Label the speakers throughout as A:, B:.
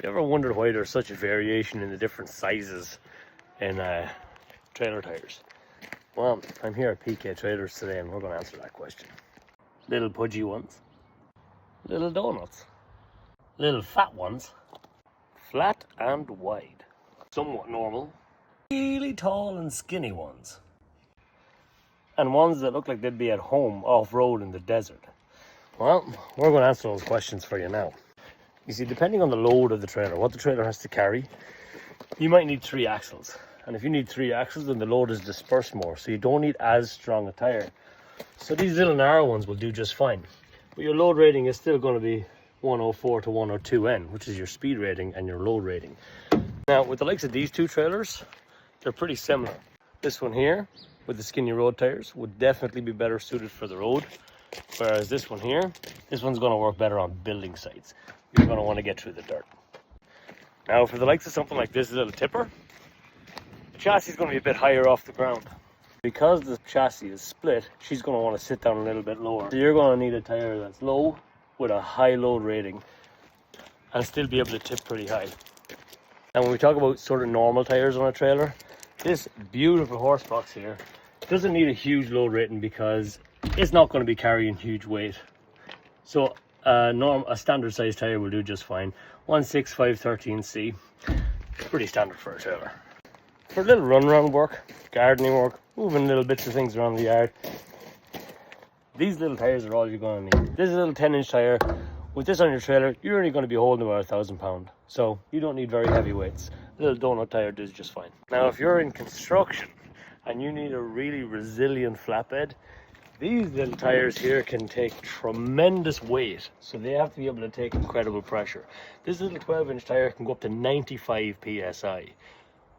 A: You ever wondered why there's such a variation in the different sizes in trailer tires? Well, I'm here at PK Trailers today and we're going to answer that question. Little pudgy ones, little donuts, little fat ones, flat and wide, somewhat normal, really tall and skinny ones, and ones that look like they'd be at home off-road in the desert. Well, we're going to answer those questions for you now. You see, depending on the load of the trailer, what the trailer has to carry, you might need 3 axles. And if you need 3 axles, then the load is dispersed more, so you don't need as strong a tire. So these little narrow ones will do just fine. But your load rating is still going to be 104 to 102N, which is your speed rating and your load rating. Now, with the likes of these 2 trailers, they're pretty similar. This one here, with the skinny road tires, would definitely be better suited for the road. Whereas this one here, this one's going to work better on building sites. You're going to want to get through the dirt. Now, for the likes of something like this little tipper, the chassis is going to be a bit higher off the ground. Because the chassis is split, she's going to want to sit down a little bit lower. So you're going to need a tire that's low with a high load rating and still be able to tip pretty high. And when we talk about sort of normal tires on a trailer, this beautiful horse box here doesn't need a huge load rating because it's not going to be carrying huge weight. So a standard size tire will do just fine. 16513C, pretty standard for a trailer. For little run around work, gardening work, moving little bits of things around the yard, these little tires are all you're going to need. This is a little 10-inch tire. With this on your trailer, you're only going to be holding about 1,000 pounds. So you don't need very heavy weights. A little donut tire does just fine. Now, if you're in construction and you need a really resilient flatbed, these little tires here can take tremendous weight, so they have to be able to take incredible pressure. This little 12-inch tire can go up to 95 psi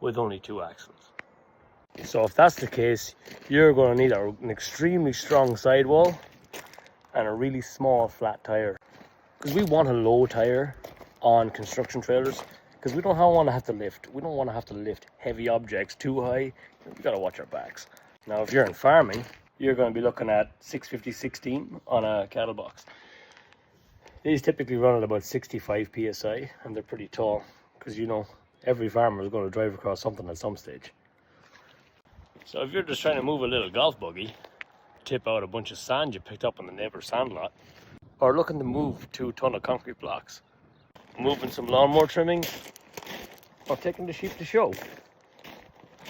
A: with only 2 axles. So if that's the case, you're going to need an extremely strong sidewall and a really small flat tire. Because we want a low tire on construction trailers, because we don't want to have to lift. We don't want to have to lift heavy objects too high. We've got to watch our backs. Now, if you're in farming, you're going to be looking at 650/16 on a cattle box. These typically run at about 65 psi and they're pretty tall because, you know, every farmer is going to drive across something at some stage. So if you're just trying to move a little golf buggy, tip out a bunch of sand you picked up on the neighbor's sand lot, or looking to move 2 ton of concrete blocks, moving some lawnmower trimmings, or taking the sheep to show,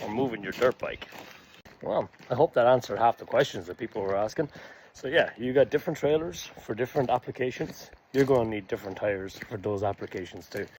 A: or moving your dirt bike. Well, I hope that answered half the questions that people were asking. So yeah, you got different trailers for different applications. You're going to need different tires for those applications too.